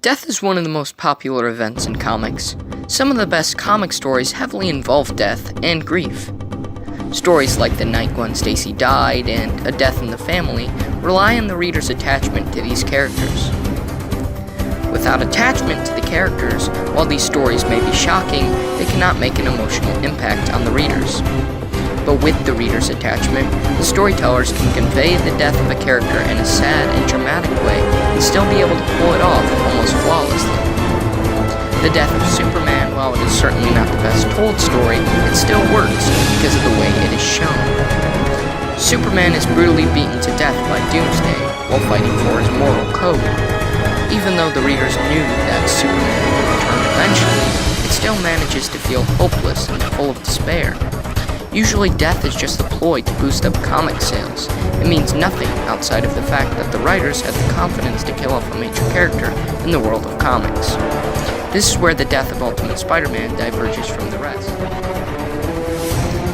Death is one of the most popular events in comics. Some of the best comic stories heavily involve death and grief. Stories like The Night Gwen Stacy Died and A Death in the Family rely on the reader's attachment to these characters. Without attachment to the characters, while these stories may be shocking, they cannot make an emotional impact on the readers. But with the reader's attachment, the storytellers can convey the death of a character in a sad and dramatic way and still be able to pull it off almost flawlessly. The death of Superman, while it is certainly not the best told story, it still works because of the way it is shown. Superman is brutally beaten to death by Doomsday while fighting for his moral code. Even though the readers knew that Superman would return eventually, it still manages to feel hopeless and full of despair. Usually death is just a ploy to boost up comic sales. It means nothing outside of the fact that the writers had the confidence to kill off a major character in the world of comics. This is where the death of Ultimate Spider-Man diverges from the rest.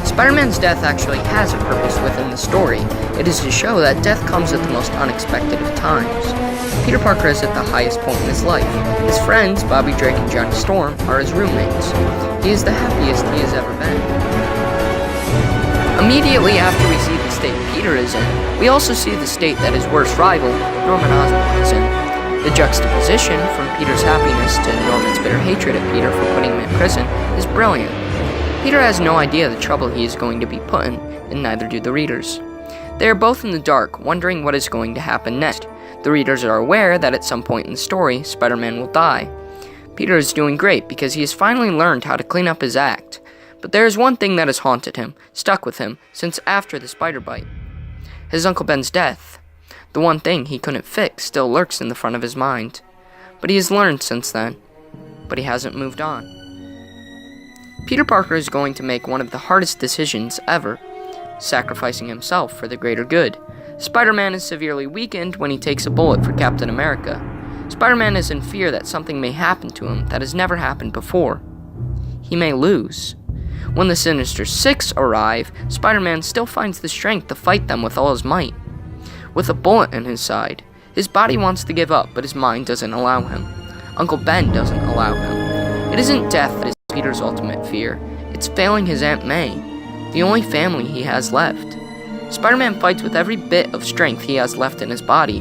Spider-Man's death actually has a purpose within the story. It is to show that death comes at the most unexpected of times. Peter Parker is at the highest point in his life. His friends, Bobby Drake and Johnny Storm, are his roommates. He is the happiest he has ever been. Immediately after we see the state Peter is in, we also see the state that his worst rival, Norman Osborn, is in. The juxtaposition from Peter's happiness to Norman's bitter hatred of Peter for putting him in prison is brilliant. Peter has no idea the trouble he is going to be put in, and neither do the readers. They are both in the dark, wondering what is going to happen next. The readers are aware that at some point in the story, Spider-Man will die. Peter is doing great because he has finally learned how to clean up his act. But there is one thing that has haunted him, stuck with him, since after the spider bite. His Uncle Ben's death. The one thing he couldn't fix still lurks in the front of his mind. But he has learned since then. But he hasn't moved on. Peter Parker is going to make one of the hardest decisions ever, sacrificing himself for the greater good. Spider-Man is severely weakened when he takes a bullet for Captain America. Spider-Man is in fear that something may happen to him that has never happened before. He may lose. When the Sinister Six arrive, Spider-Man still finds the strength to fight them with all his might. With a bullet in his side, his body wants to give up, but his mind doesn't allow him. Uncle Ben doesn't allow him. It isn't death that is Peter's ultimate fear. It's failing his Aunt May, the only family he has left. Spider-Man fights with every bit of strength he has left in his body.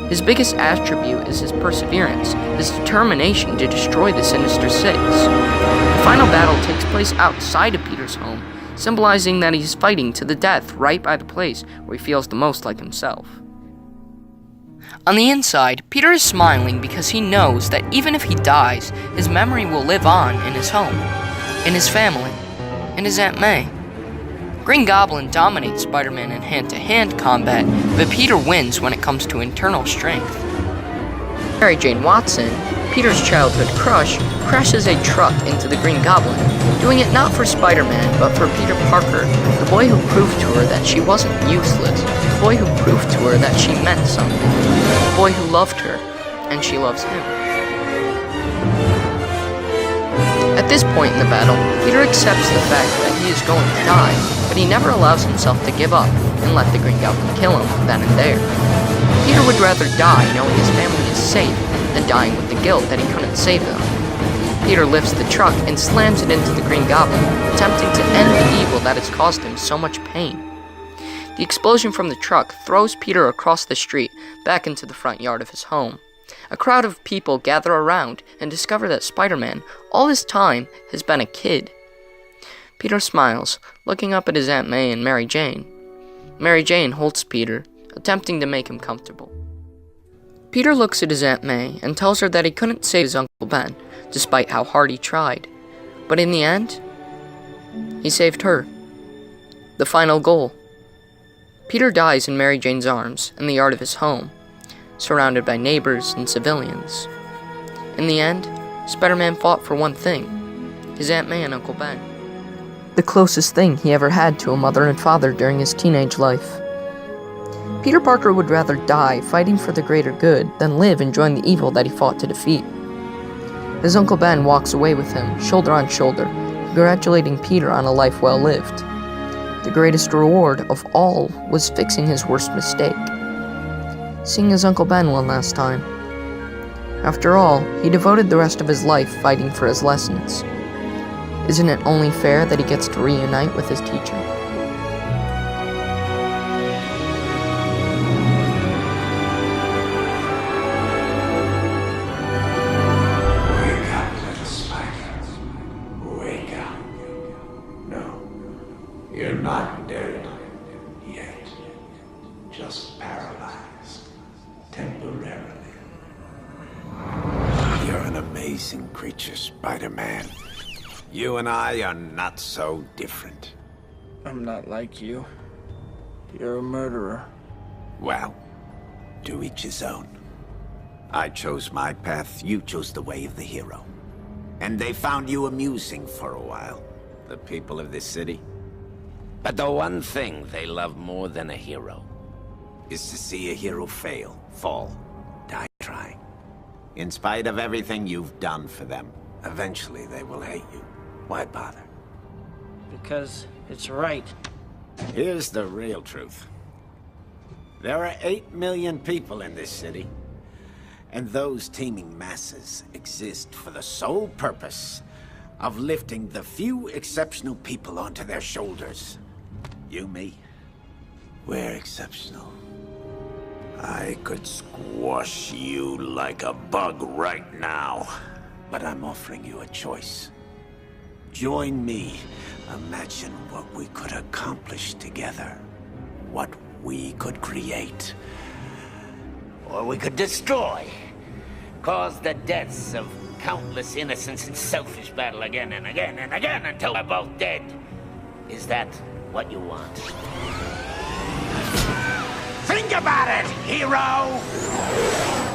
His biggest attribute is his perseverance, his determination to destroy the Sinister Six. The final battle takes place outside of Peter's home, symbolizing that he's fighting to the death right by the place where he feels the most like himself. On the inside, Peter is smiling because he knows that even if he dies, his memory will live on in his home, in his family, in his Aunt May. Green Goblin dominates Spider-Man in hand-to-hand combat, but Peter wins when it comes to internal strength. Mary Jane Watson, Peter's childhood crush, crashes a truck into the Green Goblin, doing it not for Spider-Man, but for Peter Parker, the boy who proved to her that she wasn't useless, the boy who proved to her that she meant something, the boy who loved her, and she loves him. At this point in the battle, Peter accepts the fact that he is going to die, but he never allows himself to give up and let the Green Goblin kill him then and there. Peter would rather die knowing his family is safe than dying with the guilt that he couldn't save them. Peter lifts the truck and slams it into the Green Goblin, attempting to end the evil that has caused him so much pain. The explosion from the truck throws Peter across the street back into the front yard of his home. A crowd of people gather around and discover that Spider-Man, all this time, has been a kid. Peter smiles, looking up at his Aunt May and Mary Jane. Mary Jane holds Peter, attempting to make him comfortable. Peter looks at his Aunt May and tells her that he couldn't save his Uncle Ben, despite how hard he tried. But in the end, he saved her. The final goal. Peter dies in Mary Jane's arms in the yard of his home, surrounded by neighbors and civilians. In the end, Spider-Man fought for one thing, his Aunt May and Uncle Ben. The closest thing he ever had to a mother and father during his teenage life. Peter Parker would rather die fighting for the greater good than live enjoying the evil that he fought to defeat. His Uncle Ben walks away with him, shoulder on shoulder, congratulating Peter on a life well lived. The greatest reward of all was fixing his worst mistake. Seeing his Uncle Ben one last time. After all, he devoted the rest of his life fighting for his lessons. Isn't it only fair that he gets to reunite with his teacher? Wake up, little spider. Wake up. No, you're not dead yet. Just paralyzed. Temporarily. You're an amazing creature, Spider-Man. You and I are not so different. I'm not like you. You're a murderer. Well, to each his own. I chose my path, you chose the way of the hero. And they found you amusing for a while, the people of this city. But the one thing they love more than a hero is to see a hero fail, fall, die trying. In spite of everything you've done for them, eventually they will hate you. Why bother? Because it's right. Here's the real truth. There are 8 million people in this city, and those teeming masses exist for the sole purpose of lifting the few exceptional people onto their shoulders. You, me, we're exceptional. I could squash you like a bug right now, but I'm offering you a choice. Join me. Imagine what we could accomplish together. What we could create. Or we could destroy. Cause the deaths of countless innocents in selfish battle again and again and again until we're both dead. Is that what you want? Think about it, hero!